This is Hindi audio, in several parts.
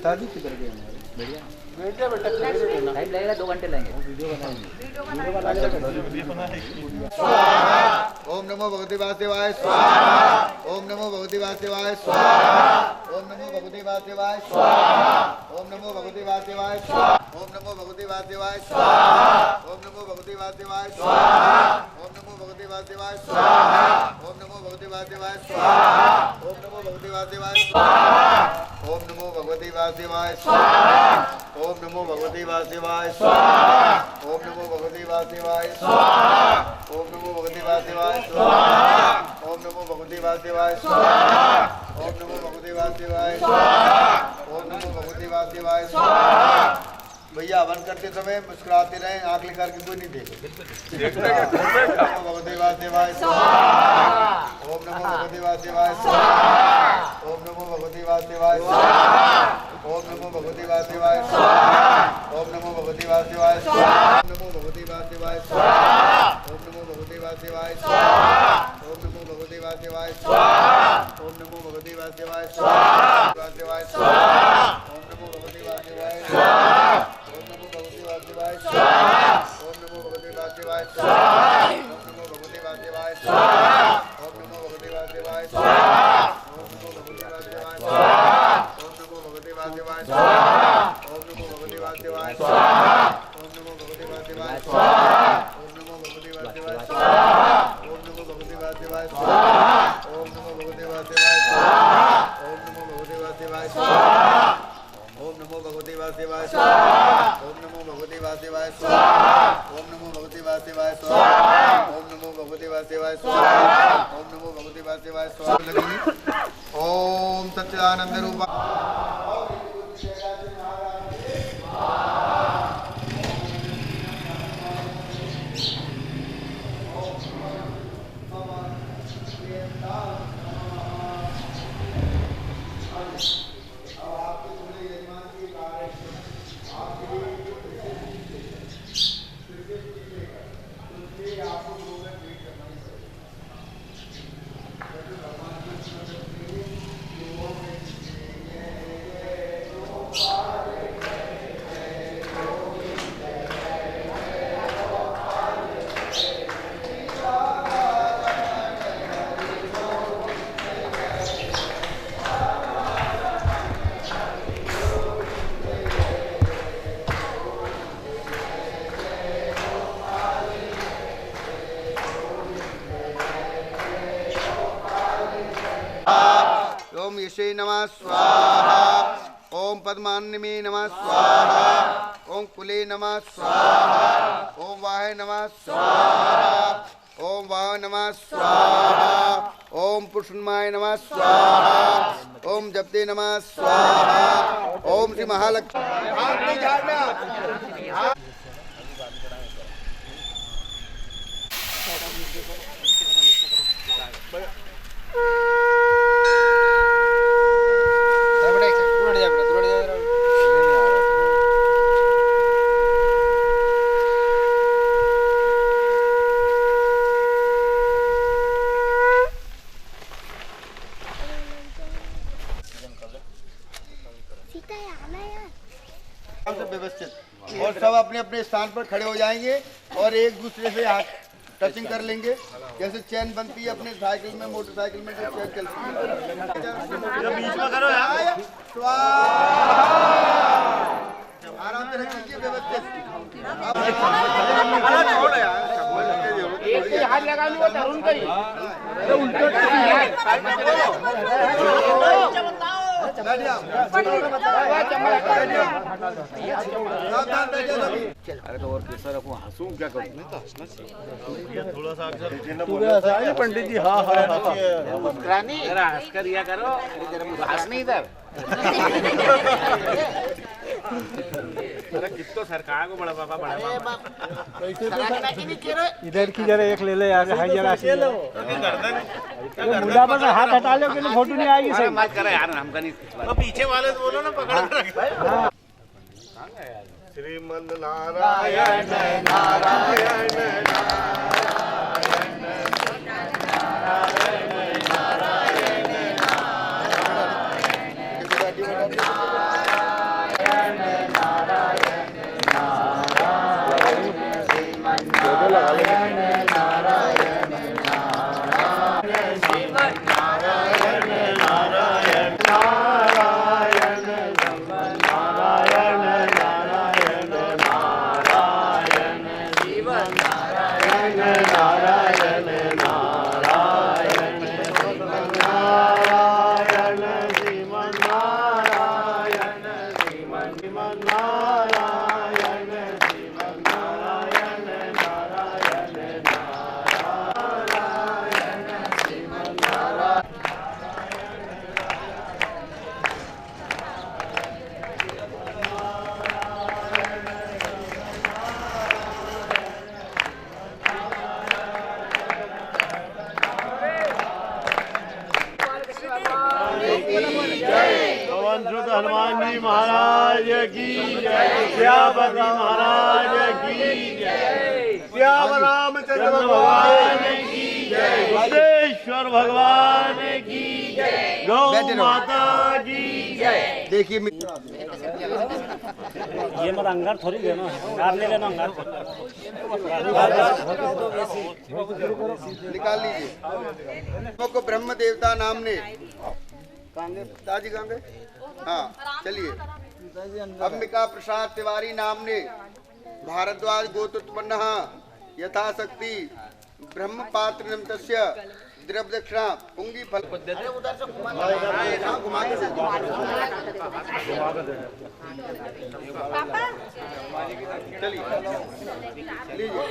पिताजी किधर गए हमारे? बढ़िया बेटा बेटा टाइम लगेगा, 2 घंटे लगेंगे। वीडियो बनाएंगे। ओम नमो भगवते वासुदेवाय स्वाहा। ओम नमो भगवते वासुदेवाय स्वाहा। ओम नमो भगवते वासुदेवाय स्वाहा। ओम नमो भगवते वासुदेवाय स्वाहा। ओम नमो भगवते वासुदेवाय स्वाहा। ओम नमो भगवते वासुदेवाय स्वाहा। ओम नमो भगवते वासुदेवाय स्वाहा। ओम नमो भगवते वासुदेवाय स्वाहा। ओम नमो भगवते वासुदेवाय स्वाहा। ओम नमो भगवते वासुदेवाय स्वाहा। ओम नमो भगवते वासुदेवाय स्वाहा। ओम नमो भगवते वासुदेवाय स्वाहा। ओम नमो भगवते वासुदेवाय स्वाहा। ओम नमो भगवते वासुदेवाय स्वाहा। ओम नमो भगवते वासुदेवाय स्वाहा। ओम नमो भगवते वासुदेवाय स्वाहा। भैया हवन करते समय मुस्कुराते रहे, आंख लेकर के कोई नहीं देखे। नमो भगवते वासुदेवाय स्वाहा। ओम नमो भगवते वासुदेवाय स्वाहा। ओम नमो भगवते वासुदेवाय स्वाहा। ओम नमो भगवते वासुदेवाय स्वाहा। ओम नमो भगवते वासुदेवाय स्वाहा। ओम नमो भगवते वासुदेवाय स्वाहा। ओम नमो भगवते वासुदेवाय स्वाहा। ओम नमो भगवते वासुदेवाय स्वाहा। ओम नमो भगवते वासुदेवाय स्वाहा। वासुदेवाय स्वाहा। ओम नमो भगवते वासुदेवाय स्वाहा। ओम नमो भगवते वासुदेवाय स्वाहा। ओम नमो भगवते वासुदेवाय स्वाहा। ओम नमो भगवते वासुदेवाय स्वाहा। ओम नमो भगवते वासुदेवाय स्वाहा। ओम नमो भगवते वासुदेवाय स्वाहा। ओम नमो भगवते वासुदेवाय स्वाहा। ओम नमो भगवते वासुदेवाय स्वाहा। ओम नमो भगवते वासुदेवाय स्वाहा। ओम नमो भगवते वासुदेवाय स्वाहा। ओम नमो भगवते वासुदेवाय स्वाहा। ओम नमो भगवते वासुदेवाय स्वाहा। ओम नमो भगवते वासुदेवाय स्वाहा। ओम नमो भगवते वासुदेवाय स्वाहा। ओम नमो भगवते वासुदेवाय स्वाहा। ओम नमो भगवते वासुदेवाय स्वाहा। ओम नमो भगवते वासुदेवाय स्वाहा। ओम नमो भगवते वासुदेवाय स्वाहा। ओम सच्चिदानंद रूपा ओम यशे नमः स्वाहा। ओम पद्मान्नमे नमः स्वाहा। ओम कुले नमः स्वाहा। ओम वाहे नमः स्वाहा। ओम वाह नमः स्वाहा। ओम पुष्णमाय नमः स्वाहा। ओम जपते नमः स्वाहा। ओम श्री महालक्ष्मी व्यवस्थित और सब अपने अपने स्थान पर खड़े हो जाएंगे और एक दूसरे से हाथ टचिंग कर लेंगे। जैसे चैन बनती है अपने साइकिल में, मोटरसाइकिल में जो चैन चलती है, बीच में करो यार। आराम से रखिए व्यवस्थित। हाथ लगा लो तरुण का ही अरे तो और कैसा रखूं, हंसूं क्या करूं? थोड़ा सा पंडित जी हाँ हाँ रानी जरा हंस कर दिया करो, हंस नहीं इधर। अरे कितो सरकार को बड़ा पापा बड़ा पापा इधर की जरा एक ले ले यार, हाई जरा मुंडा पर हाथ हटा लो कि फोटो नहीं आएगी सही। मत करे यार, हमका नहीं तो पीछे वाले तो बोलो ना पकड़ कर। श्रीमन नारायण नारायण नारायण नारायण हनुमान जी महाराज की जय, श्यामती महाराज की जय, श्याम रामचंद्र भगवान की जय, सिद्धेश्वर भगवान की जय, गौ माता की जय। देखिए ये मत अंगार थोड़ी लेना है, अंगार ले लेना अंगार। निकाल लीजिए। को ब्रह्म देवता नाम ने दादी गांगे, हाँ चलिए। अंबिका प्रसाद तिवारी नाम ने भारद्वाज गोत्रोत्पन्न यथाशक्ति ब्रह्म पात्र निमित्तस्य द्रव्य दक्षिणा पुंगी फल उधर से घुमा के चलिए लीजिए।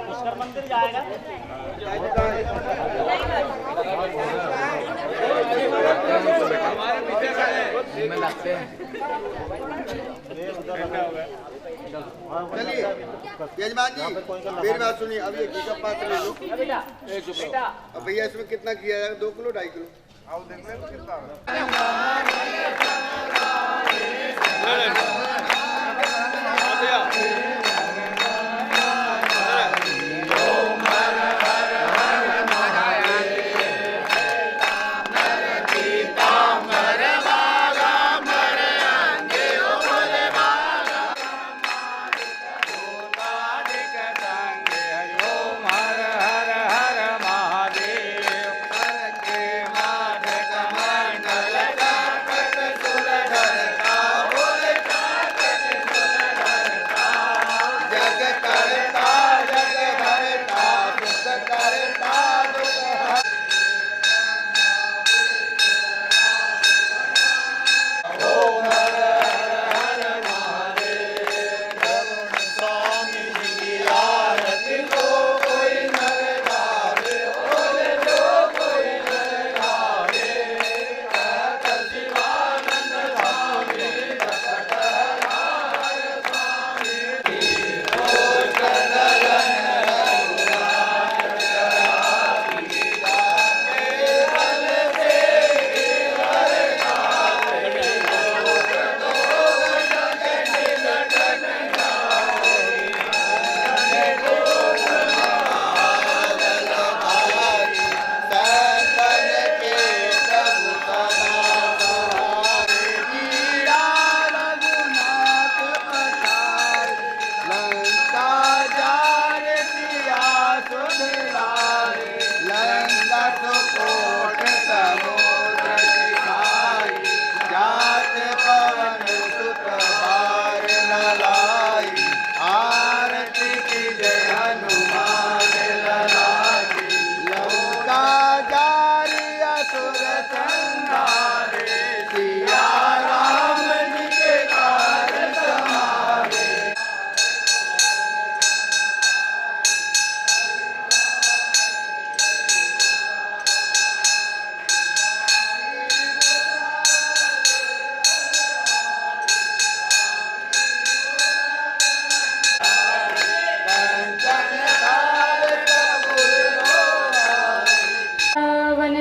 पुष्कर मंदिर जाएगा। चलिए यजमान जी मेरी बात सुनिए। अब ये घी का पात्र ले लो। अब भैया इसमें कितना किया जाएगा? 2 किलो 2.5 किलो।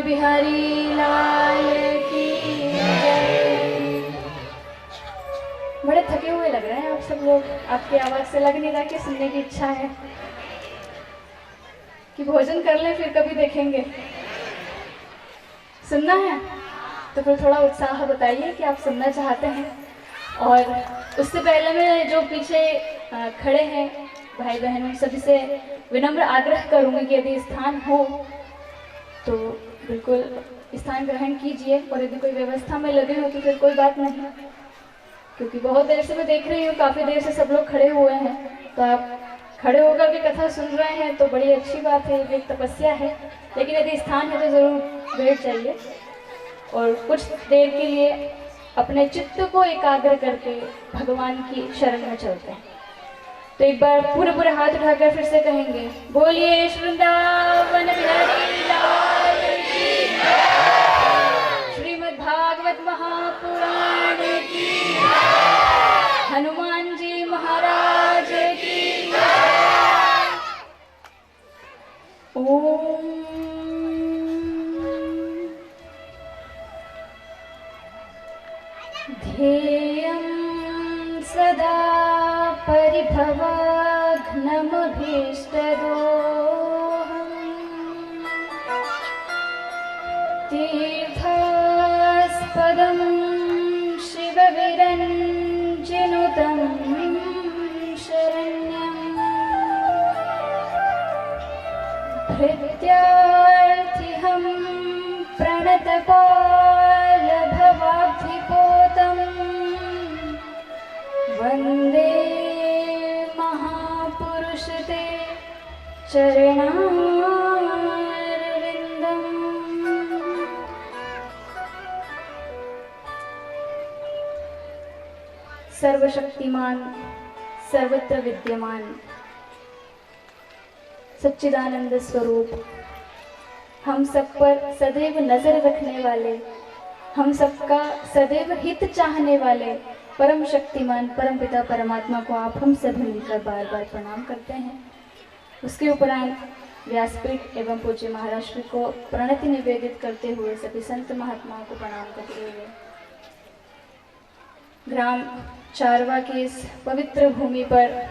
बिहारी लाल की जय। बड़े थके हुए लग रहे हैं आप सब लोग। आपकी आवाज़ से लग नहीं रहा कि सुनने की इच्छा है। कि भोजन कर लें फिर कभी देखेंगे। सुनना है तो फिर थोड़ा उत्साह बताइए कि आप सुनना चाहते हैं। और उससे पहले मैं जो पीछे खड़े हैं भाई बहनों सभी से विनम्र आग्रह करूंगी कि यदि स्थान हो तो बिल्कुल स्थान ग्रहण कीजिए, और यदि कोई व्यवस्था में लगे हो तो फिर कोई बात नहीं, क्योंकि बहुत देर से मैं देख रही हूँ काफ़ी देर से सब लोग खड़े हुए हैं, तो आप खड़े होकर के कथा सुन रहे हैं तो बड़ी अच्छी बात है, ये एक तपस्या है। लेकिन यदि स्थान है तो ज़रूर बैठ जाइए और कुछ देर के लिए अपने चित्त को एकाग्र करके भगवान की शरण में चलते हैं। तो एक बार पूरे हाथ उठाकर फिर से कहेंगे, बोलिए वृंदावन बिहारी लाल की, श्रीमद् भागवत महापुराण की, हनुमान जी महाराज की। ओम ध्येयं सदा परिभवाघ्नमभीष्टदोहम् तीर्थास्पदं शिवविरञ्जिनुतं शरण्यम् भृत्यार्थिहं प्रणतपालभवाब्धिपोतं वन्दे महापुरुषते चरणारविन्दम्। सर्वशक्तिमान सर्वत्र विद्यमान सच्चिदानंद स्वरूप, हम सब पर सदैव नजर रखने वाले, हम सबका सदैव हित चाहने वाले परम शक्तिमान परम पिता परमात्मा को आप हम सभी मिलकर बार बार प्रणाम करते हैं। उसके उपरांत व्यासपीठ एवं पूज्य महाराज श्री को प्रणति निवेदित करते हुए सभी संत महात्माओं को प्रणाम करते हुए ग्राम चारवा की इस पवित्र भूमि पर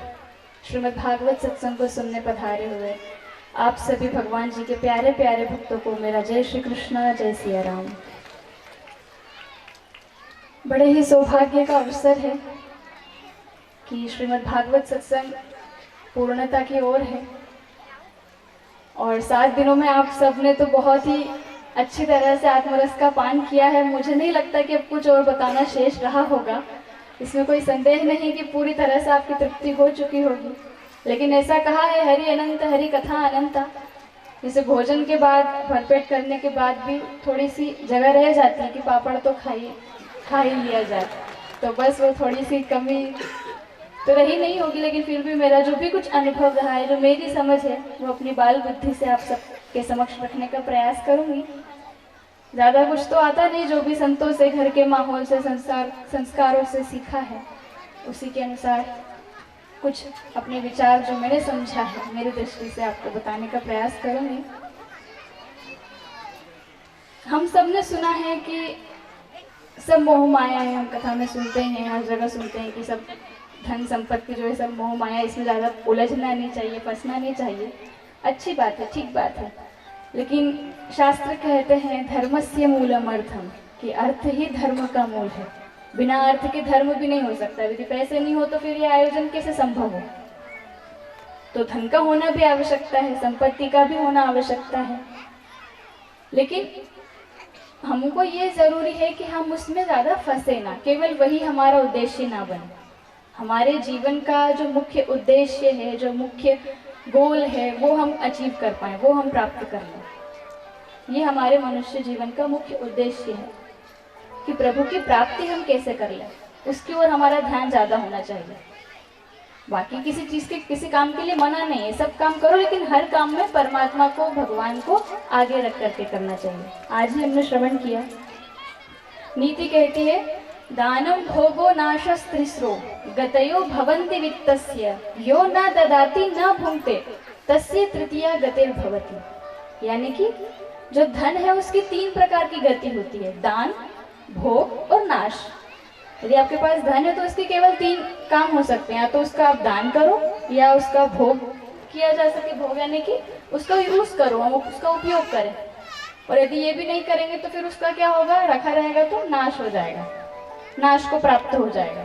श्रीमद् भागवत सत्संग को सुनने पधारे हुए आप सभी भगवान जी के प्यारे प्यारे भक्तों को मेरा जय श्री कृष्ण, जय सिया राम। बड़े ही सौभाग्य का अवसर है कि श्रीमद् भागवत सत्संग पूर्णता की ओर है और 7 दिनों में आप सबने तो बहुत ही अच्छी तरह से आत्मरस का पान किया है। मुझे नहीं लगता कि अब कुछ और बताना शेष रहा होगा, इसमें कोई संदेह नहीं कि पूरी तरह से आपकी तृप्ति हो चुकी होगी। लेकिन ऐसा कहा है, हरि अनंत हरि कथा अनंता, जैसे भोजन के बाद भरपेट करने के बाद भी थोड़ी सी जगह रह जाती है कि पापड़ तो खा ही लिया जाए, तो बस वो थोड़ी सी कमी तो रही नहीं होगी। लेकिन फिर भी मेरा जो भी कुछ अनुभव रहा है, जो मेरी समझ है, वो अपनी बाल बुद्धि से आप सबके समक्ष रखने का प्रयास करूँगी। ज़्यादा कुछ तो आता नहीं, जो भी संतों से, घर के माहौल से, संस्कारों से सीखा है, उसी के अनुसार कुछ अपने विचार जो मैंने समझा है मेरी दृष्टि से आपको बताने का प्रयास करूँगी। हम सब ने सुना है कि सब मोह माया है, हम कथा में सुनते हैं, हर जगह सुनते हैं कि सब धन संपत्ति जो है सब मोह माया, इसमें ज़्यादा उलझना नहीं चाहिए, फंसना नहीं चाहिए। अच्छी बात है, ठीक बात है, लेकिन शास्त्र कहते हैं धर्मस्य मूलमर्थम, कि अर्थ ही धर्म का मूल है। बिना अर्थ के धर्म भी नहीं हो सकता। यदि पैसे नहीं हो तो फिर ये आयोजन कैसे संभव हो? तो धन का होना भी आवश्यकता है, संपत्ति का भी होना आवश्यकता है, लेकिन हमको ये जरूरी है कि हम उसमें ज़्यादा फंसे ना, केवल वही हमारा उद्देश्य ना बने। हमारे जीवन का जो मुख्य उद्देश्य है, जो मुख्य गोल है, वो हम अचीव कर पाएँ, वो हम प्राप्त कर लें। ये हमारे मनुष्य जीवन का मुख्य उद्देश्य है कि प्रभु की प्राप्ति हम कैसे कर लें, उसकी ओर हमारा ध्यान ज़्यादा होना चाहिए। बाकी किसी चीज़ के, किसी काम के लिए मना नहीं है, सब काम करो, लेकिन हर काम में परमात्मा को, भगवान को आगे रख करके करना चाहिए। आज ही हमने श्रवण किया, नीति कहती है दानम भोगो नाशस्त्रिस्रो गतयो भवन्ति वित्तस्य यो न ददाति न भुंक्ते तस्य तृतीया गतिर्भवति। यानी कि जो धन है उसकी 3 प्रकार की गति होती है, दान, भोग और नाश। यदि आपके पास धन है तो उसके केवल 3 काम हो सकते हैं, या तो उसका आप दान करो, या उसका भोग किया जा सके, भोग यानी कि उसका यूज करो, हम उसका उपयोग करें, और यदि ये भी नहीं करेंगे तो फिर उसका क्या होगा, रखा रहेगा तो नाश हो जाएगा, नाश को प्राप्त हो जाएगा।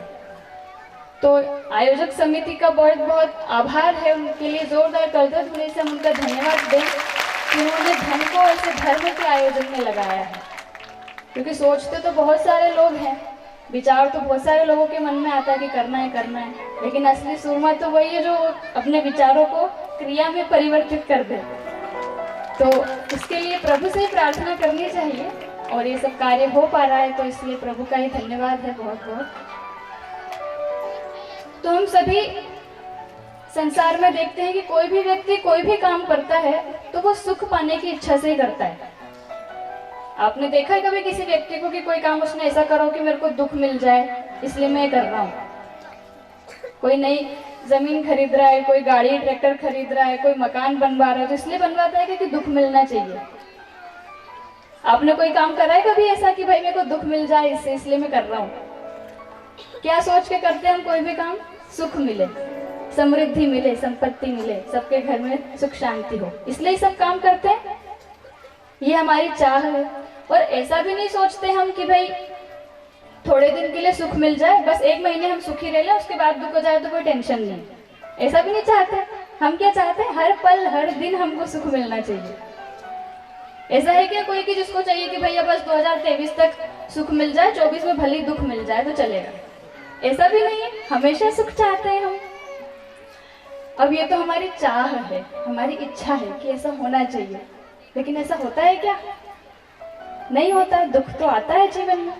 तो आयोजक समिति का बहुत बहुत आभार है, उनके लिए जोरदार करतब होने से हम उनका धन्यवाद दें कि उन्होंने धन को ऐसे धर्म के आयोजन में लगाया है। क्योंकि सोचते तो बहुत सारे लोग हैं, विचार तो बहुत सारे लोगों के मन में आता है कि करना है, लेकिन असली सूरमा तो वही है जो अपने विचारों को क्रिया में परिवर्तित कर दे। तो इसके लिए प्रभु से ही प्रार्थना करनी चाहिए और ये सब कार्य हो पा रहा है, तो इसलिए प्रभु का ही धन्यवाद है बहुत बहुत। तो हम सभी संसार में देखते हैं कि कोई भी व्यक्ति कोई भी काम करता है तो वो सुख पाने की इच्छा से ही करता है। आपने देखा है कभी किसी व्यक्ति को कि कोई काम उसने ऐसा करो कि मेरे को दुख मिल जाए इसलिए मैं कर रहा हूँ? कोई नई जमीन खरीद रहा है, कोई गाड़ी ट्रैक्टर खरीद रहा है, कोई मकान बनवा रहा है तो इसलिए बनवाता है क्योंकि दुख मिलना चाहिए। आपने कोई काम करा है कभी ऐसा कि भाई मेरे को दुख मिल जाए इससे इसलिए मैं कर रहा हूँ? क्या सोच के करते हैं हम कोई भी काम? सुख मिले, समृद्धि मिले, संपत्ति मिले, सबके घर में सुख शांति हो, इसलिए सब काम करते हैं। ये हमारी चाह है। और ऐसा भी नहीं सोचते हम कि भाई थोड़े दिन के लिए सुख मिल जाए, बस 1 महीने हम सुखी रह लें, उसके बाद दुख हो जाए तो कोई टेंशन नहीं, ऐसा भी नहीं चाहते। हम क्या चाहते हैं? हर पल हर दिन हमको सुख मिलना चाहिए। ऐसा है क्या कोई कि जिसको चाहिए कि भैया बस 2023 तक सुख मिल जाए, 24 में भले दुख मिल जाए तो चलेगा? ऐसा भी नहीं है, हमेशा सुख चाहते हैं हम। अब ये तो हमारी चाह है, हमारी इच्छा है कि ऐसा होना चाहिए, लेकिन ऐसा होता है क्या? नहीं होता है। दुख तो आता है जीवन में,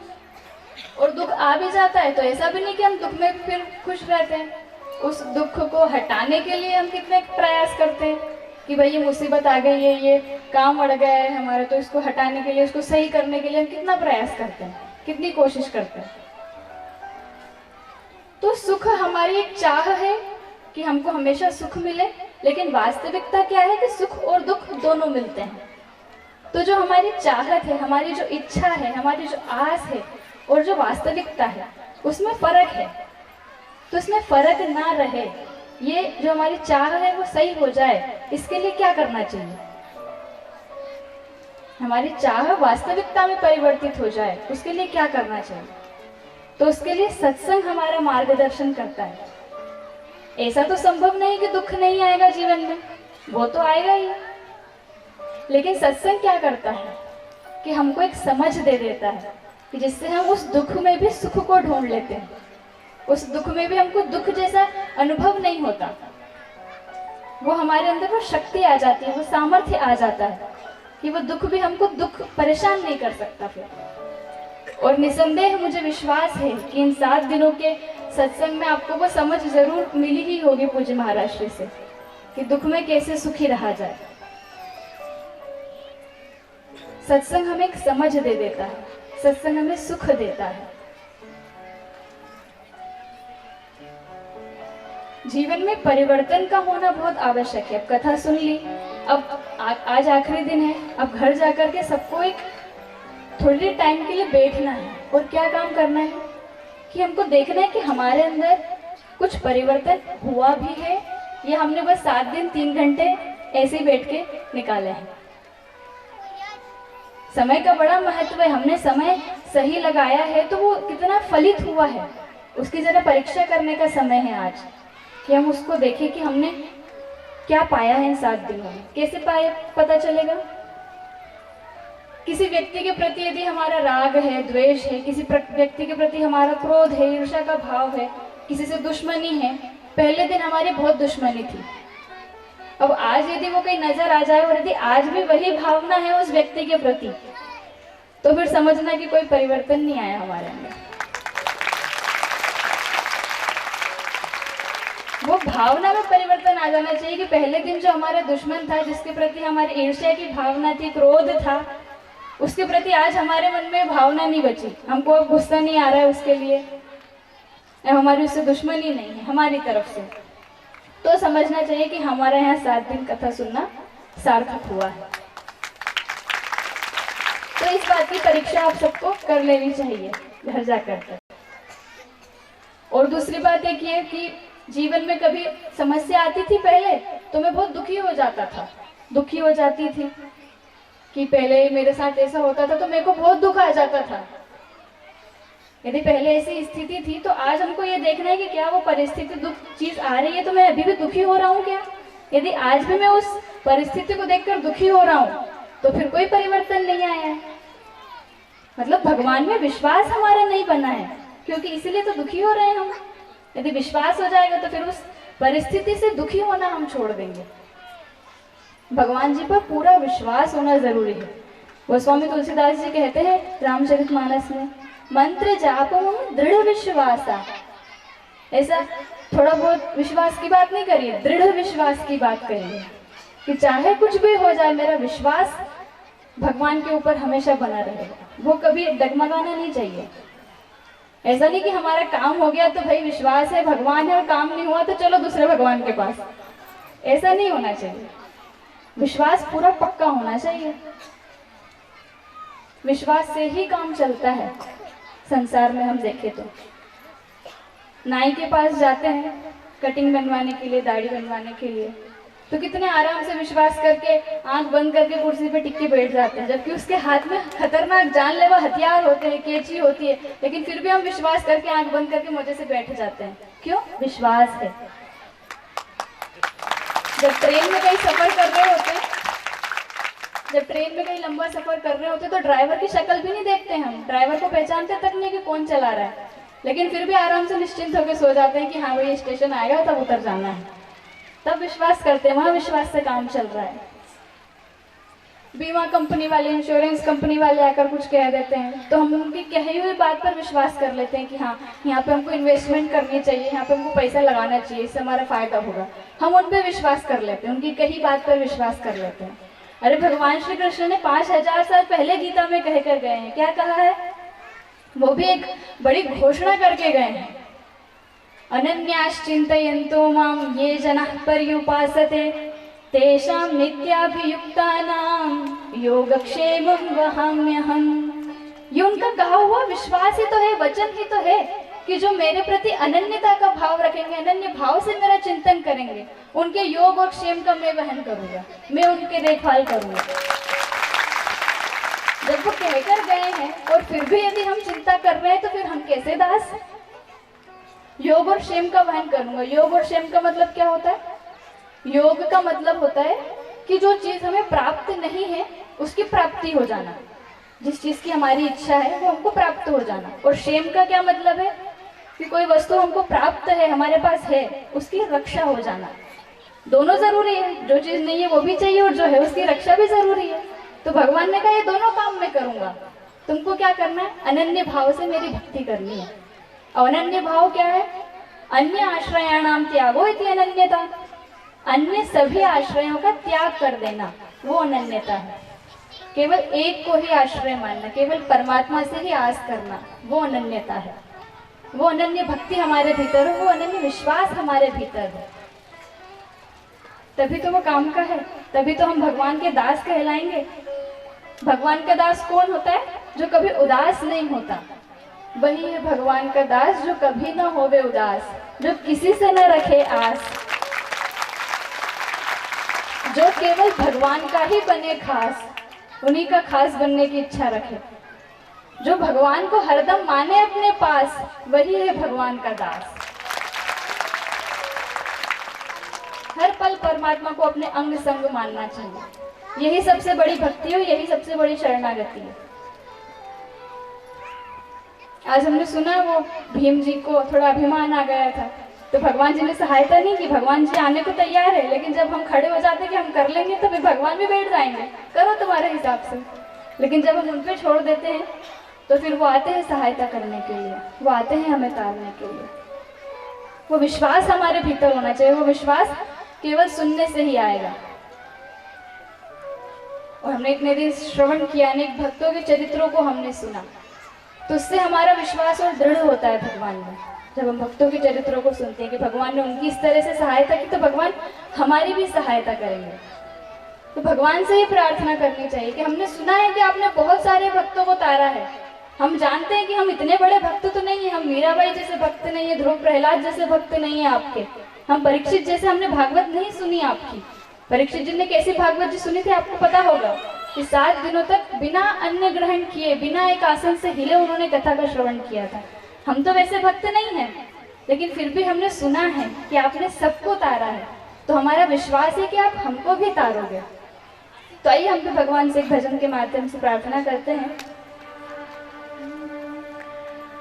और दुख आ भी जाता है तो ऐसा भी नहीं कि हम दुख में फिर खुश रहते हैं। उस दुख को हटाने के लिए हम कितने प्रयास करते हैं कि भाई ये मुसीबत आ गई है, ये काम अड़ गया है हमारा, तो इसको हटाने के लिए, उसको सही करने के लिए हम कितना प्रयास करते हैं, कितनी कोशिश करते हैं। तो सुख हमारी एक चाह है कि हमको हमेशा सुख मिले, लेकिन वास्तविकता क्या है कि सुख और दुख दोनों मिलते हैं। तो जो हमारी चाहत है, हमारी जो इच्छा है, हमारी जो आस है और जो वास्तविकता है उसमें फर्क है। तो इसमें फर्क ना रहे, ये जो हमारी चाह है वो सही हो जाए, इसके लिए क्या करना चाहिए? हमारी चाह वास्तविकता में परिवर्तित हो जाए, उसके लिए क्या करना चाहिए? तो उसके लिए सत्संग हमारा मार्गदर्शन करता है। ऐसा तो संभव नहीं कि दुख नहीं आएगा जीवन में, वो तो आएगा ही, लेकिन सत्संग क्या करता है कि हमको एक समझ दे देता है कि जिससे हम उस दुख में भी सुख को ढूंढ लेते हैं। उस दुख में भी हमको दुख जैसा अनुभव नहीं होता, वो हमारे अंदर वो शक्ति आ जाती है, वो सामर्थ्य आ जाता है कि वो दुख भी हमको दुख परेशान नहीं कर सकता फिर। और निसंदेह मुझे विश्वास है कि इन 7 दिनों के सत्संग में आपको वो समझ जरूर मिली ही होगी पूज्य महाराज श्री से कि दुख में कैसे सुखी रहा जाए। सत्संग हमें एक समझ दे देता है, सत्संग हमें सुख देता है। जीवन में परिवर्तन का होना बहुत आवश्यक है। अब कथा सुन ली, अब आज आखिरी दिन है, अब घर जाकर के सबको एक थोड़ी टाइम के लिए बैठना है और क्या काम करना है कि हमको देखना है कि हमारे अंदर कुछ परिवर्तन हुआ भी है या हमने बस 7 दिन 3 घंटे ऐसे ही बैठ के निकाले हैं। समय का बड़ा महत्व है, हमने समय सही लगाया है तो वो कितना फलित हुआ है उसकी जरा परीक्षा करने का समय है आज, कि हम उसको देखें कि हमने क्या पाया है इन 7 दिनों में। कैसे पाए पता चलेगा? किसी व्यक्ति के प्रति यदि हमारा राग है, द्वेष है, किसी व्यक्ति के प्रति हमारा क्रोध है, ईर्ष्या का भाव है, किसी से दुश्मनी है, पहले दिन हमारी बहुत दुश्मनी थी, अब आज यदि वो कहीं नजर आ जाए और यदि आज भी वही भावना है उस व्यक्ति के प्रति, तो फिर समझना कि कोई परिवर्तन नहीं आया हमारे अंदर। वो भावना में परिवर्तन आ जाना चाहिए कि पहले दिन जो हमारा दुश्मन था, जिसके प्रति हमारी ईर्ष्या की भावना थी, क्रोध था, उसके प्रति आज हमारे मन में भावना नहीं बची, हमको अब गुस्सा नहीं आ रहा है उसके लिए, हमारी उससे दुश्मनी नहीं है हमारी तरफ से। तो समझना चाहिए कि हमारा यहाँ 7 दिन कथा सुनना सार्थक हुआ है। तो इस बात की परीक्षा आप सबको कर लेनी चाहिए घर जाकर। और दूसरी बात एक ये कि जीवन में कभी समस्या आती थी पहले तो मैं बहुत दुखी हो जाता था, दुखी हो जाती थी कि पहले मेरे साथ ऐसा होता था तो मेरे को बहुत दुख आ जाता था। यदि पहले ऐसी स्थिति थी तो आज हमको ये देखना है कि क्या वो परिस्थिति दुख चीज आ रही है तो मैं अभी भी दुखी हो रहा हूँ क्या? यदि आज भी मैं उस परिस्थिति को देखकर दुखी हो रहा हूँ तो फिर कोई परिवर्तन नहीं आया है। मतलब भगवान में विश्वास हमारा नहीं बना है, क्योंकि इसीलिए तो दुखी हो रहे हैं हम। यदि विश्वास हो जाएगा तो फिर उस परिस्थिति से दुखी होना हम छोड़ देंगे। भगवान जी पर पूरा विश्वास होना जरूरी है। गोस्वामी तुलसीदास जी कहते हैं रामचरितमानस में, मंत्र जापो दृढ़ विश्वासा। ऐसा थोड़ा बहुत विश्वास की बात नहीं करिए, दृढ़ विश्वास की बात करिए कि चाहे कुछ भी हो जाए मेरा विश्वास भगवान के ऊपर हमेशा बना रहेगा, वो कभी डगमगाना नहीं चाहिए। ऐसा नहीं कि हमारा काम हो गया तो भाई विश्वास है भगवान है और काम नहीं हुआ तो चलो दूसरे भगवान के पास, ऐसा नहीं होना चाहिए। विश्वास पूरा पक्का होना चाहिए। विश्वास से ही काम चलता है संसार में। हम देखें तो नाई के पास जाते हैं कटिंग बनवाने के लिए, दाढ़ी बनवाने के लिए, तो कितने आराम से विश्वास करके आंख बंद करके कुर्सी पे टिक के बैठ जाते हैं, जबकि उसके हाथ में खतरनाक जानलेवा हथियार होते हैं, कैंची होती है, लेकिन फिर भी हम विश्वास करके आंख बंद करके मजे से बैठ जाते हैं। क्यों? विश्वास है। जब ट्रेन में कहीं सफर कर रहे होते हैं, जब ट्रेन में कहीं लंबा सफर कर रहे होते तो ड्राइवर की शक्ल भी नहीं देखते हम, ड्राइवर को पहचानते तक नहीं कि कौन चला रहा है, लेकिन फिर भी आराम से निश्चिंत होकर सो जाते हैं कि हाँ भाई स्टेशन आएगा तब उतर जाना है, तब विश्वास करते हैं, वहां विश्वास से काम चल रहा है। बीमा कंपनी वाले, इंश्योरेंस कंपनी वाले आकर कुछ कह देते हैं तो हम उनकी कही हुई बात पर विश्वास कर लेते हैं कि हाँ यहाँ पे हमको इन्वेस्टमेंट करनी चाहिए, यहाँ पे हमको पैसा लगाना चाहिए, इससे हमारा फायदा होगा, हम उन पर विश्वास कर लेते हैं, उनकी कही बात पर विश्वास कर लेते हैं। अरे भगवान श्री कृष्ण ने 5000 साल पहले गीता में कह कर गए हैं, क्या कहा है? वो भी एक बड़ी घोषणा करके गए हैं, अनन्याश्चिन्तयन्तो मां ये जनाः पर्युपासते तेषां नित्याभियुक्तानां योगक्षेमं वहाम्यहम्। ये उनका कहा हुआ विश्वास ही तो है, वचन ही तो है कि जो मेरे प्रति अनन्यता का भाव रखेंगे, अनन्य भाव से मेरा चिंतन करेंगे, उनके योग और क्षेम का मैं वहन करूंगा, मैं उनके देखभाल करूंगा। जब वो कहकर गए हैं और फिर भी यदि हम चिंता कर रहे हैं तो फिर हम कैसे दास? योग और क्षेम का वहन करूंगा। योग और क्षेम का मतलब क्या होता है? योग का मतलब होता है कि जो चीज हमें प्राप्त नहीं है उसकी प्राप्ति हो जाना, जिस चीज की हमारी इच्छा है वो हमको प्राप्त हो जाना। और क्षेम का क्या मतलब है? कि कोई वस्तु हमको प्राप्त है, हमारे पास है, उसकी रक्षा हो जाना। दोनों जरूरी है, जो चीज नहीं है वो भी चाहिए और जो है उसकी रक्षा भी जरूरी है। तो भगवान ने कहा ये दोनों काम मैं करूंगा, तुमको क्या करना है? अनन्य भाव से मेरी भक्ति करनी है। अनन्य भाव क्या है? अन्य आश्रयाणाम त्यागो इति अनन्यता। अन्य सभी आश्रयों का त्याग कर देना, वो अनन्यता है। केवल एक को ही आश्रय मानना, केवल परमात्मा से ही आस करना, वो अनन्यता है। वो अनन्य भक्ति हमारे भीतर है, वो अनन्य विश्वास हमारे भीतर है, तभी तो वो काम का है, तभी तो हम भगवान के दास कहलाएंगे। भगवान का दास कौन होता है? जो कभी उदास नहीं होता। वही है भगवान का दास जो कभी ना होवे उदास, जो किसी से न रखे आस, जो केवल भगवान का ही बने खास, उन्हीं का खास बनने की इच्छा रखे, जो भगवान को हरदम माने अपने पास, वही है भगवान का दास। हर पल परमात्मा को अपने अंग संग मानना चाहिए, यही सबसे बड़ी भक्ति है, यही सबसे बड़ी शरणागति है। आज हमने सुना वो भीम जी को थोड़ा अभिमान आ गया था, तो भगवान जी ने सहायता नहीं की। भगवान जी आने को तैयार है, लेकिन जब हम खड़े हो जाते कि हम कर लेंगे तो फिर भगवान भी बैठ जाएंगे, करो तुम्हारे हिसाब से। लेकिन जब हम उन पे छोड़ देते हैं तो फिर वो आते हैं सहायता करने के लिए, वो आते हैं हमें तारने के लिए। वो विश्वास हमारे भीतर होना चाहिए, वो विश्वास केवल सुनने से ही आएगा। और हमने इतने दिन श्रवण किया, अनेक भक्तों के चरित्रों को हमने सुना, तो उससे हमारा विश्वास और दृढ़ होता है भगवान में। जब हम भक्तों के चरित्रों को सुनते हैं कि भगवान ने उनकी इस तरह से सहायता की, तो भगवान हमारी भी सहायता करेंगे। तो भगवान से ही प्रार्थना करनी चाहिए कि हमने सुना है कि आपने बहुत सारे भक्तों को तारा है, हम जानते हैं कि हम इतने बड़े भक्त तो नहीं है, हम मीराबाई जैसे भक्त नहीं है, ध्रुव प्रहलाद जैसे भक्त नहीं है आपके, हम परीक्षित जैसे हमने भागवत नहीं सुनी आपकी। परीक्षित जी ने कैसी भागवत जी सुनी थी आपको पता होगा कि 7 दिनों तक बिना अन्न ग्रहण किए, बिना एक आसन से हिले उन्होंने कथा का श्रवण किया था। हम तो वैसे भक्त नहीं हैं, लेकिन फिर भी हमने सुना है कि आपने सबको तारा है, तो हमारा विश्वास है कि आप हमको भी तारोगे। तो आइए हम भी भगवान से एक भजन के माध्यम से प्रार्थना करते हैं।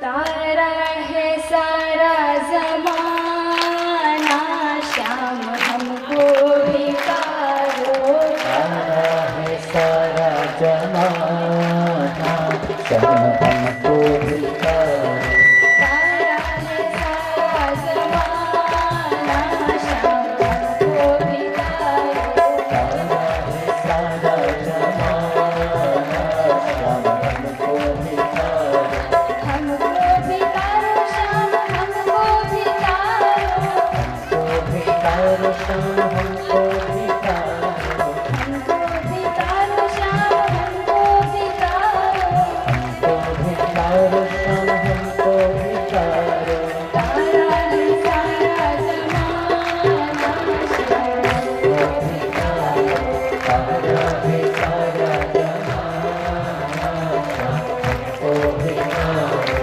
तारा है सारा जमाना, श्याम हमको भी तारो। तारा है सारा जमाना, श्याम हमको भी तारो। तारा है सारा जमाना, श्याम हमको भी तारो। तारा है सारा जमाना, श्याम हमको भी तारो। हमको भी तारो श्याम हमको भी तारो। हमको भी तारो श्याम हमको भी तारो। हमको भी तारो श्याम हमको भी तारो। हमको भी तारो श्याम हमको भी तारो। तारा है सारा जमाना, श्याम हमको भी तारो। तारा है सारा जमाना, श्याम हमको भी तारो।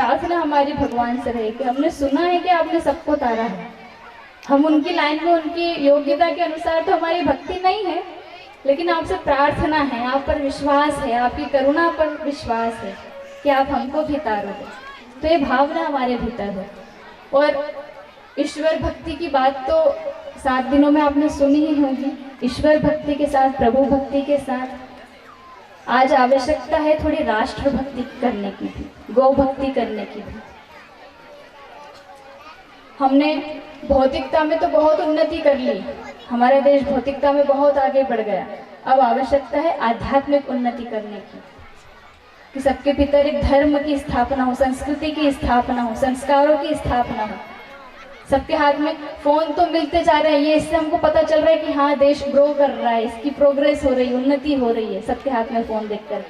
प्रार्थना हमारी भगवान से रहे कि हमने सुना है कि आपने सबको तारा है, हम उनकी लाइन में उनकी योग्यता के अनुसार तो हमारी भक्ति नहीं है, लेकिन आपसे प्रार्थना है, आप पर विश्वास है, आपकी करुणा पर विश्वास है कि आप हमको भी तारोगे। तो ये भावना हमारे भीतर है। और ईश्वर भक्ति की बात तो 7 दिनों में आपने सुनी ही होगी। ईश्वर भक्ति के साथ, प्रभु भक्ति के साथ आज आवश्यकता है थोड़ी राष्ट्र भक्ति करने की भी, गौ भक्ति करने की भी। हमने भौतिकता में तो बहुत उन्नति कर ली, हमारा देश भौतिकता में बहुत आगे बढ़ गया। अब आवश्यकता है आध्यात्मिक उन्नति करने की, कि सबके भीतर एक धर्म की स्थापना हो, संस्कृति की स्थापना हो, संस्कारों की स्थापना हो। सबके हाथ में फोन तो मिलते जा रहे हैं, ये इससे हमको पता चल रहा है कि हाँ देश ग्रो कर रहा है, इसकी प्रोग्रेस हो रही है, उन्नति हो रही है सबके हाथ में फोन देख कर।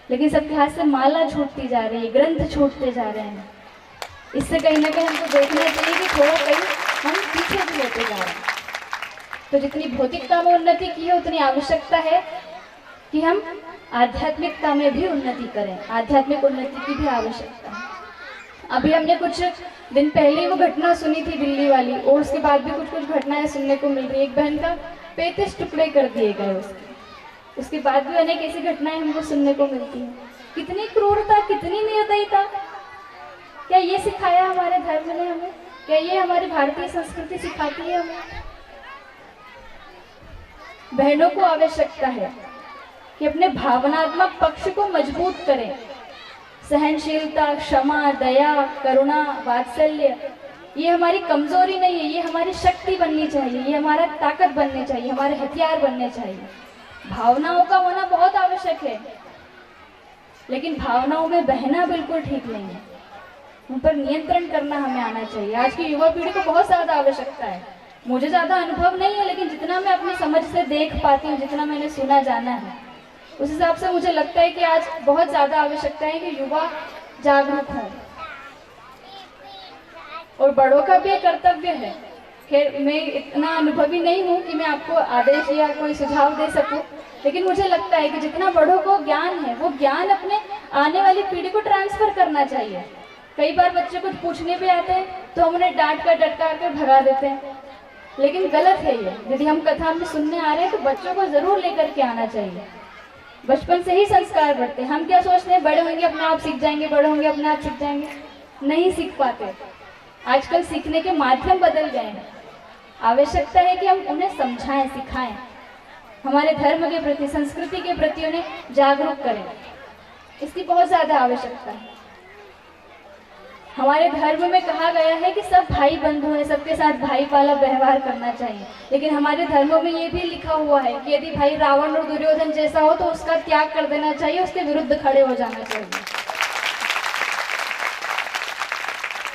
लेकिन सबके हाथ से माला छूटती जा रही है, ग्रंथ छूटते जा रहे हैं। इससे कहीं ना कहीं हमको देखना चाहिए कि थोड़ा कहीं हम पीछे भी लेते जा रहे हैं। तो जितनी भौतिकता में उन्नति की है उतनी आवश्यकता है कि हम आध्यात्मिकता में भी उन्नति करें, आध्यात्मिक उन्नति की भी आवश्यकता है। अभी हमने कुछ दिन पहले वो घटना सुनी थी दिल्ली वाली, और उसके बाद भी कुछ कुछ घटनाएं सुनने को मिल रही है। एक बहन का 35 टुकड़े कर दिए गए उसके बाद भी अनेक ऐसी घटनाएं हमको सुनने को मिलती हैं। कितनी क्रूरता, कितनी निर्दयता! क्या ये सिखाया हमारे धर्म ने हमें? क्या ये हमारी भारतीय संस्कृति सिखाती है हमें? बहनों को आवश्यकता है कि अपने भावनात्मक पक्ष को मजबूत करें। सहनशीलता, क्षमा, दया, करुणा, वात्सल्य ये हमारी कमजोरी नहीं है, ये हमारी शक्ति बननी चाहिए, ये हमारा ताकत बननी चाहिए, हमारे हथियार बनने चाहिए। भावनाओं का होना बहुत आवश्यक है, लेकिन भावनाओं में बहना बिल्कुल ठीक नहीं है। उन पर नियंत्रण करना हमें आना चाहिए। आज की युवा पीढ़ी को बहुत ज़्यादा आवश्यकता है। मुझे ज़्यादा अनुभव नहीं है, लेकिन जितना मैं अपनी समझ से देख पाती हूँ, जितना मैंने सुना जाना है, उस हिसाब से मुझे लगता है कि आज बहुत ज़्यादा आवश्यकता है कि युवा जागरूक हों। और बड़ों का भी कर्तव्य है। खैर मैं इतना अनुभवी नहीं हूँ कि मैं आपको आदेश या कोई सुझाव दे सकूँ, लेकिन मुझे लगता है कि जितना बड़ों को ज्ञान है वो ज्ञान अपने आने वाली पीढ़ी को ट्रांसफर करना चाहिए। कई बार बच्चे कुछ पूछने पे आते हैं तो हम उन्हें डांट कर डटकार कर भगा देते हैं, लेकिन गलत है ये। यदि हम कथा में सुनने आ रहे हैं तो बच्चों को जरूर लेकर के आना चाहिए। बचपन से ही संस्कार बढ़ते हैं। हम क्या सोचते हैं बड़े होंगे अपने आप सीख जाएंगे, बड़े होंगे अपने आप सीख जाएंगे, नहीं सीख पाते। आजकल सीखने के माध्यम बदल गए हैं। आवश्यकता है कि हम उन्हें समझाएं, सिखाएं, हमारे धर्म के प्रति, संस्कृति के प्रति उन्हें जागरूक करें। इसकी बहुत ज़्यादा आवश्यकता है। हमारे धर्म में कहा गया है कि सब भाई बंधु हैं, सबके साथ भाई वाला व्यवहार करना चाहिए, लेकिन हमारे धर्मों में ये भी लिखा हुआ है कि यदि भाई रावण और दुर्योधन जैसा हो तो उसका त्याग कर देना चाहिए, उसके विरुद्ध खड़े हो जाना चाहिए।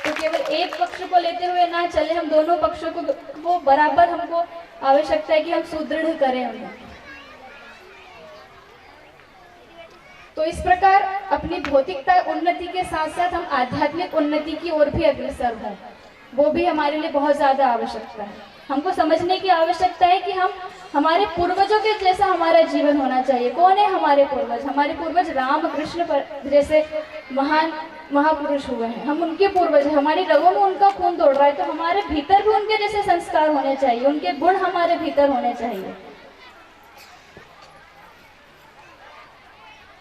तो केवल एक पक्ष को लेते हुए ना चले, हम दोनों पक्षों को बराबर हमको आवश्यकता है कि हम सुदृढ़ करें उन्हें। तो इस प्रकार अपनी भौतिकता उन्नति के साथ साथ हम आध्यात्मिक उन्नति की ओर भी अग्रसर हों, वो भी हमारे लिए बहुत ज़्यादा आवश्यकता है। हमको समझने की आवश्यकता है कि हम हमारे पूर्वजों के जैसा हमारा जीवन होना चाहिए। कौन है हमारे पूर्वज? हमारे पूर्वज राम कृष्ण जैसे महान महापुरुष हुए हैं, हम उनके पूर्वज हैं। हमारी रगों में उनका खून दौड़ रहा है, तो हमारे भीतर भी उनके जैसे संस्कार होने चाहिए, उनके गुण हमारे भीतर होने चाहिए।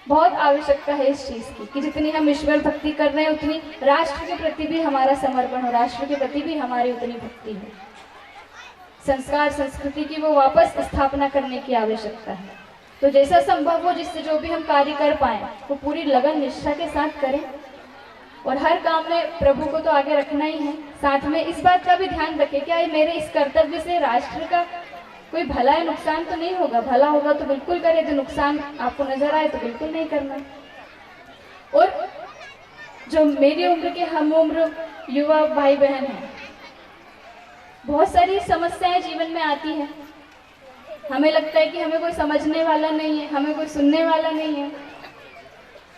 बहुत आवश्यकता है इस चीज़ की कि जितनी हम ईश्वर भक्ति कर रहे हैं उतनी राष्ट्र के प्रति भी हमारा समर्पण हो, राष्ट्र के प्रति भी हमारी उतनी भक्ति हो। संस्कार संस्कृति की वो वापस स्थापना करने की आवश्यकता है। तो जैसा संभव हो, जिससे जो भी हम कार्य कर पाएं वो पूरी लगन निष्ठा के साथ करें, और हर काम में प्रभु को तो आगे रखना ही है। साथ में इस बात का भी ध्यान रखें क्या मेरे इस कर्तव्य से राष्ट्र का कोई भला या नुकसान तो नहीं होगा। भला होगा तो बिल्कुल करें, जो नुकसान आपको नजर आए तो बिल्कुल नहीं करना। और जो मेरी उम्र के हम उम्र युवा भाई बहन हैं, बहुत सारी समस्याएं जीवन में आती हैं। हमें लगता है कि हमें कोई समझने वाला नहीं है, हमें कोई सुनने वाला नहीं है।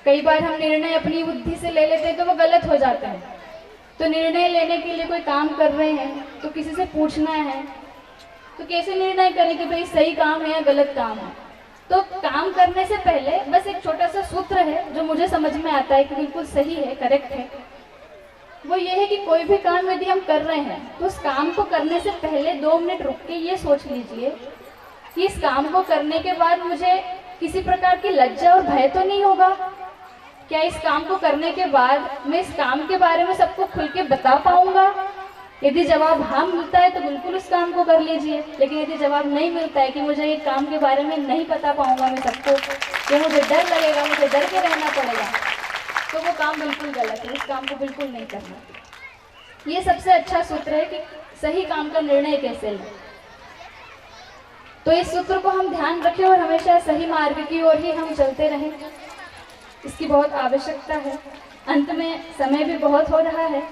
कई बार हम निर्णय अपनी बुद्धि से ले लेते हैं तो वो गलत हो जाते हैं। तो निर्णय लेने के लिए कोई काम कर रहे हैं तो किसी से पूछना है, तो कैसे निर्णय करें कि भाई सही काम है या गलत काम है। तो काम करने से पहले बस एक छोटा सा सूत्र है जो मुझे समझ में आता है कि बिल्कुल सही है, करेक्ट है। वो ये है कि कोई भी काम यदि हम कर रहे हैं तो उस काम को करने से पहले 2 मिनट रुक के ये सोच लीजिए कि इस काम को करने के बाद मुझे किसी प्रकार की लज्जा और भय तो नहीं होगा। क्या इस काम को करने के बाद मैं इस काम के बारे में सबको खुल के बता पाऊंगा? यदि जवाब हाँ मिलता है तो बिल्कुल उस काम को कर लीजिए, लेकिन यदि जवाब नहीं मिलता है कि मुझे ये काम के बारे में नहीं बता पाऊंगा मैं सबको, कि मुझे डर लगेगा, मुझे डर के रहना पड़ेगा, तो वो काम बिल्कुल गलत है। इस काम को बिल्कुल नहीं करना। ये सबसे अच्छा सूत्र है कि सही काम का निर्णय कैसे लें। तो इस सूत्र को हम ध्यान रखें और हमेशा सही मार्ग की ओर ही हम चलते रहें, इसकी बहुत आवश्यकता है। अंत में समय भी बहुत हो रहा है।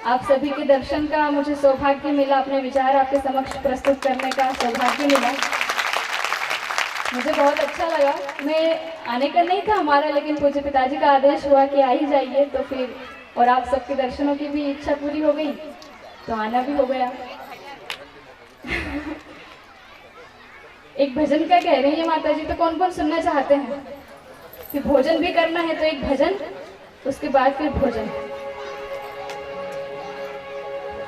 आप सभी के दर्शन का मुझे सौभाग्य मिला, अपने विचार आपके समक्ष प्रस्तुत करने का सौभाग्य मिला। मुझे बहुत अच्छा लगा। मैं आने का नहीं था हमारा, लेकिन पूज्य पिताजी का आदेश हुआ कि आ ही जाइए, तो फिर और आप सबके दर्शनों की भी इच्छा पूरी हो गई तो आना भी हो गया। एक भजन क्या कह रही है माता जी, तो कौन कौन सुनना चाहते हैं? कि भोजन भी करना है तो एक भजन, उसके बाद फिर भोजन।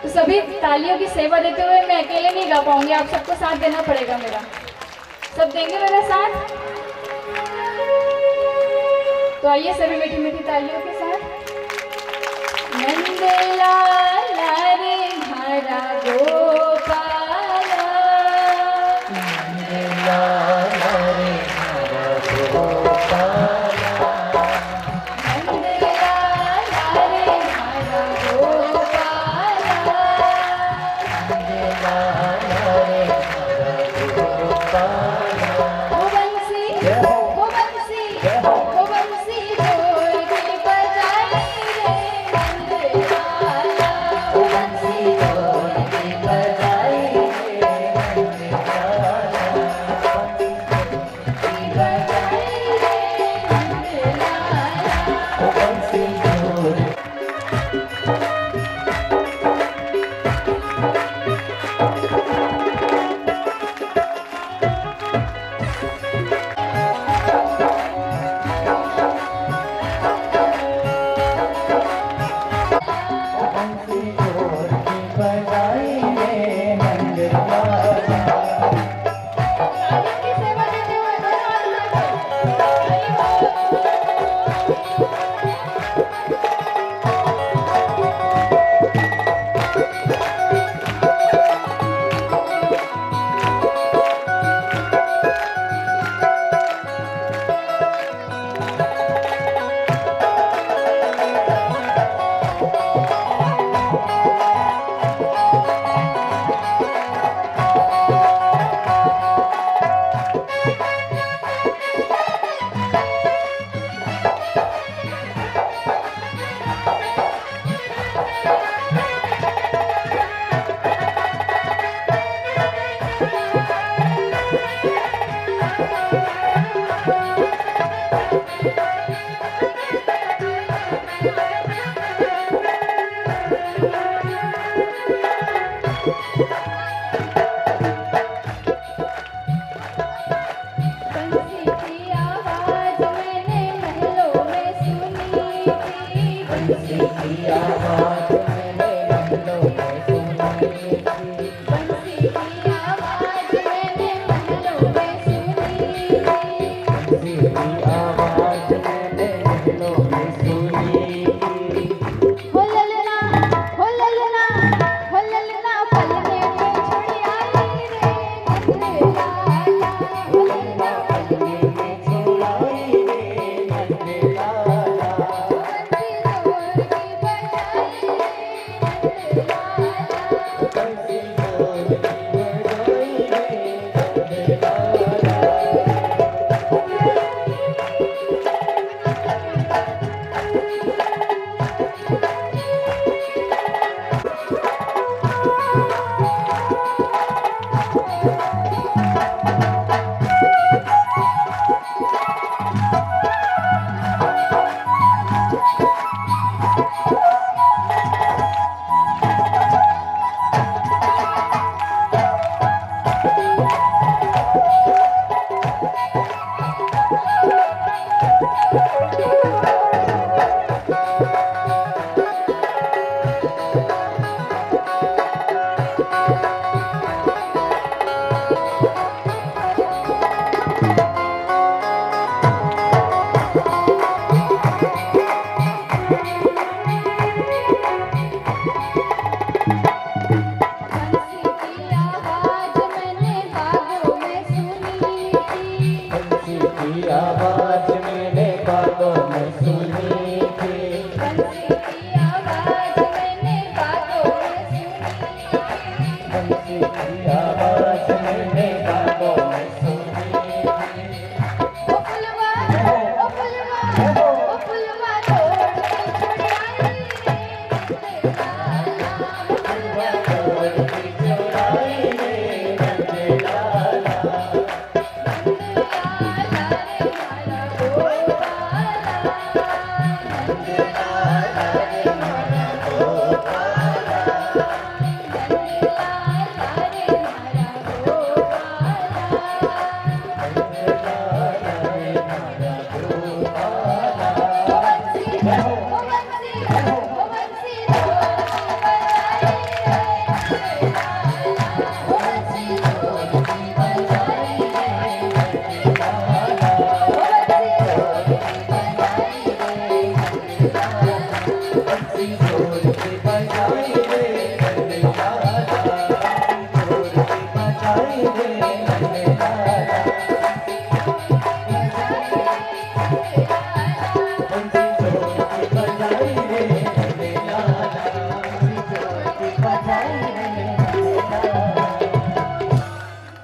तो सभी तालियों की सेवा देते हुए मैं अकेले नहीं गा पाऊंगी, आप सबको साथ देना पड़ेगा मेरा। सब देंगे मेरा साथ? तो आइए सभी मीठी मीठी तालियों के साथ। नंदलाला रे हमारा गोपाला, नंदलाला रे हमारा गोपाला, नंदलाला रे हमारा गोपाला, नंदलाला रे हमारा गोपाला। वो बंसी जोड़ के बजाई रे नंदलाला, ओ बंसी जोड़ के बजाई रे नंदलाला, की बजाई रे नंदलाला। ओ बंसी जोड़ बंसी जोड़ के बजाई रे नंदलाला।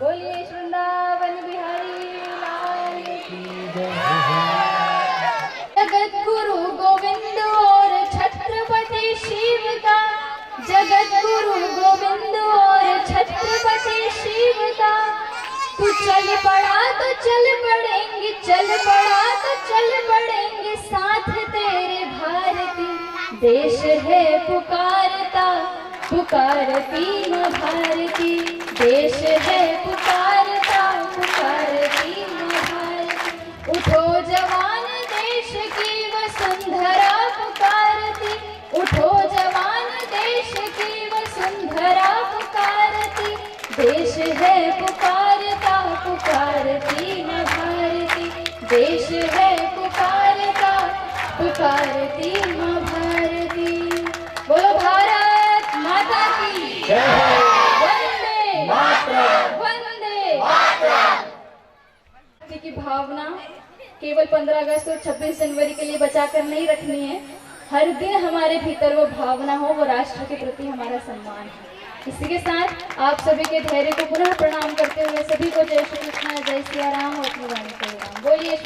बोलिए वृंदावन बिहारी लाल की जय। जगत गुरु गोविंद और छत्रपति शिव का, जगत गुरु गोविंद और छत्रपति शिव का। तू चल पड़ा तो चल पड़ेंगे, चल पड़ा तो चल पड़ेंगे साथ तेरे भारती। देश है पुकारता, पुकारती माँ भारती। देश है पुकारता, पुकारती माँ भारती। उठो जवान देश की वसुंधरा पुकारती। उठो जवान देश की वसुंधरा पुकारती। देश है पुकारता, पुकारती माँ भारती। देश है पुकारता, पुकारती माँ भारती। बोलो भारत माता की जय। वंदे वंदे की भावना केवल 15 अगस्त और 26 जनवरी के लिए बचाकर नहीं रखनी है। हर दिन हमारे भीतर वो भावना हो, वो राष्ट्र के प्रति हमारा सम्मान है। इसी के साथ आप सभी के धैर्य को पुनः प्रणाम करते हुए सभी को जय श्री कृष्ण, जय सिया राम और अपनी वाणी को राम बोलिए।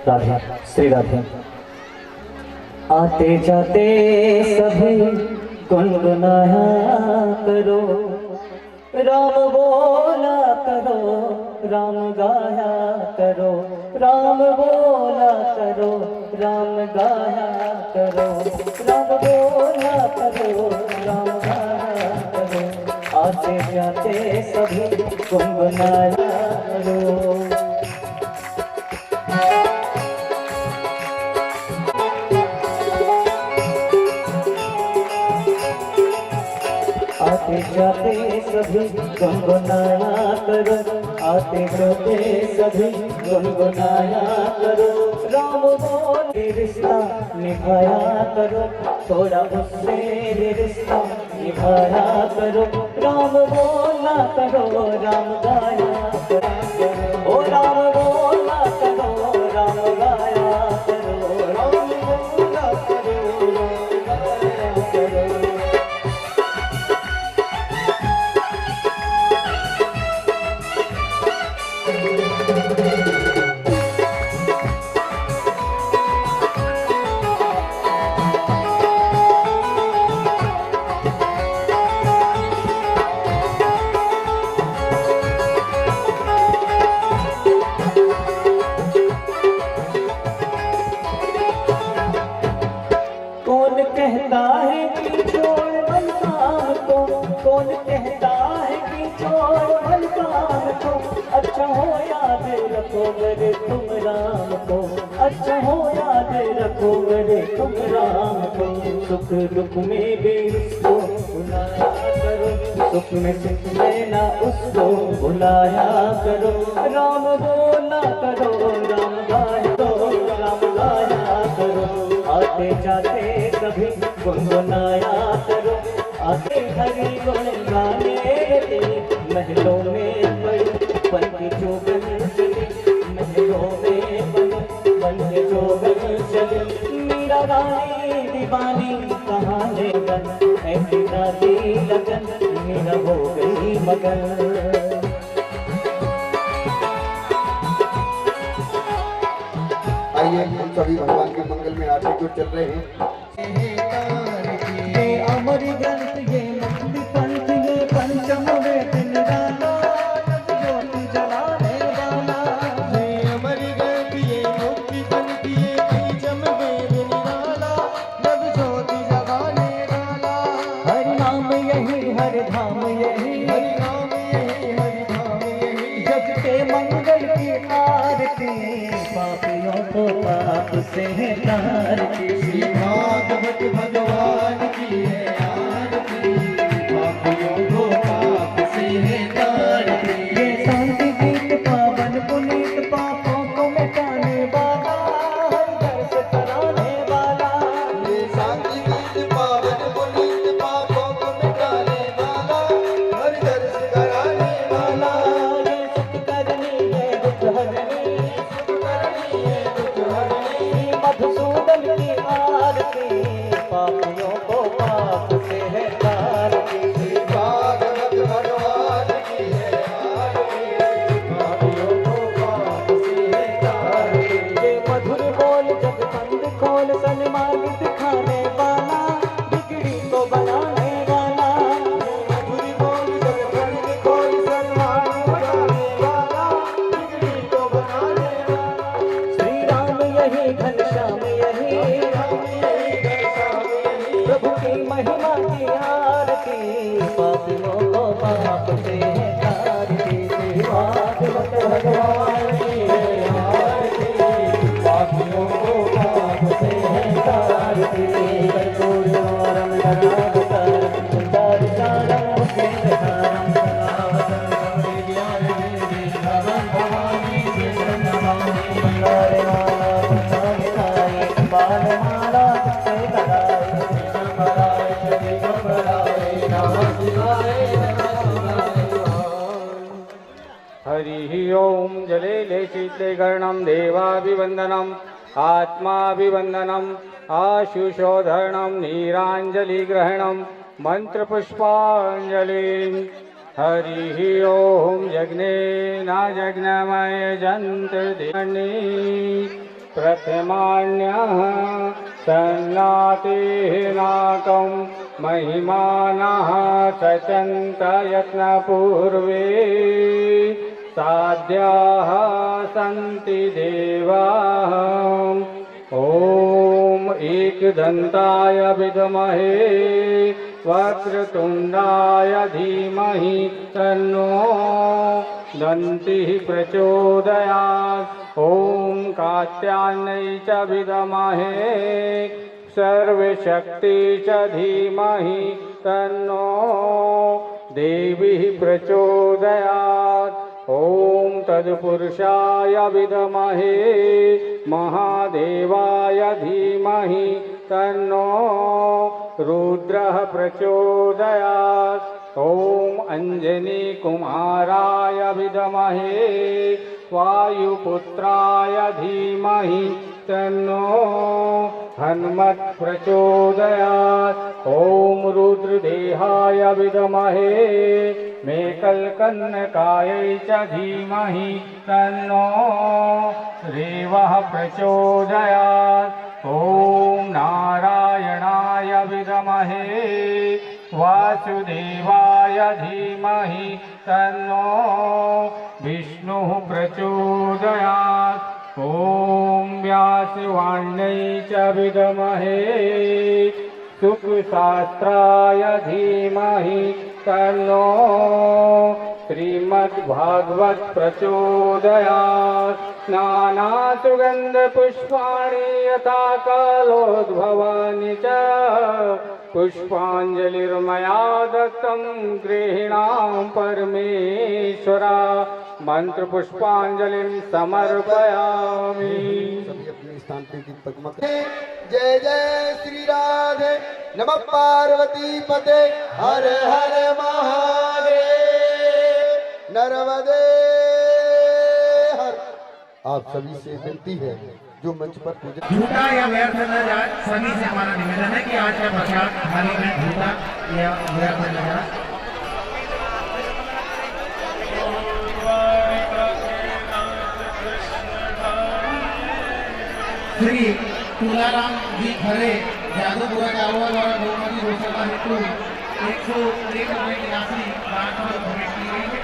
राधे श्री राधे। आते जाते सभी गुनगुनाया करो, राम बोला करो, राम गाया करो, राम बोला करो, राम गाया करो, राम बोला करो, राम गाया करो। आते जाते सभी गुनगुनाया करो। आते जाते सभी गुनगुनाया करो, आते जाते सभी गुनगुनाया करो। राम बोले रिश्ता निभाया करो, थोड़ा उससे रिश्ता निभाया करो। राम बोला करो, राम गाया करो, ओ राम बोला करो, राम गाया करो, राम बोला करो, राम गाया करो। कौन कहता है कि छोड़ बलराम को, कौन कहता है कि छोड़ बलराम को। अच्छा हो याद रखो मेरे तुम राम को, अच्छा हो याद रखो मेरे तुम राम को। सुख दुख में भी उसको बुलाया करो, सुख में सुख में ना उसको बुलाया करो। राम बोला करो, राम गाया करो, राम गाया करो। आते जाते सभी गुनगुनाया करो, आते हरि गुण गाने महलों में बड़ी बन के जोगन चले, महलों में बन के जोगन चले। मीरा रानी दीवानी कहाँ लगन, ऐसी दादी लगन मीरा हो गई मगन। आइए हम सभी भगवान के मंगल में आरती को चल रहे हैं। ये अमर ग्रंथ, ये मंगल पंथ, ये पंचम वेद निराला, ज्योति जलाने वाला। ये अमर ग्रंथ, ये मुक्ति पंथ, ये पंचम वेद निराला, नव ज्योति जगाने वाला। हरि नाम यही, हरि धाम यही, हरि नाम यही, हरि धाम यही। जग के मंगल की आरती, पापियों को पाप से तारती। श्री भागवत भगवान की है आरती। हरि ओम जले शीतले गर्णम देवाभिवंदनम आत्माभिवंदनम आशुषोधरणम नीरांजलिग्रहणम मंत्रपुष्पांजलि हरि ओम यज्ञे न यज्ञमय जंत्र देवनी प्रथमान्यः सन्नातेः नाकं महिमानः सचन्त यत्नपूर्वे साध्याः सन्ति देवाः ॐ एकदन्ताय विद्महे वक्रतुण्डाय धीमहि तन्नो दन्तिः प्रचोदयात् ॐ कात्यायनै च विद्महे सर्वशक्ति च धीमहि तन्नो देवी प्रचोदयात् ॐ तत्पुरुषाय विद्महे महादेवाय धीमहि तन्नो रुद्रः प्रचोदयात् ॐ अंजनीकुमाराय विद्महे वायुपुत्राय धीमहि तन्नो हनुमत् प्रचोदयात् ॐ रुद्रदेहाय विद्महे मेकलकन्नकायै च धीमहि तन्नो रेवः प्रचोदयात् ॐ नारायणाय विद्महे वासुदेवाय धीमहि तन्नो विष्णुः प्रचोदयात् ॐ व्यासवाण्यै च विद्महे सुखशास्त्राय धीमहि तन्नो श्रीमद्भागवत प्रचोदयात् नानासुगन्धपुष्पाणि यथा कालोद्भवानि च पुष्पाञ्जलिर्मया दत्तं गृहीणां परमेश्वरा मंत्र पुष्पांजलिं समर्पयामि। सभी अपने स्थान पे गीत पद्मा जय जय श्री राधे नमः पार्वती पते हर हर महादेव नर्मदे हर। आप सभी से विनती है जो मंच पर पूजा झूठा या व्यर्थ न जाए, सभी से हमारा निवेदन है कि आज का प्रसाद थाली में झूठा या व्यर्थ न जाए। श्री तुलाराम जी खरे जादूपुरा कारोबार द्वारा गौमती घोषणा हेतु 101 रुपये की राशि दान भेंट की गई है।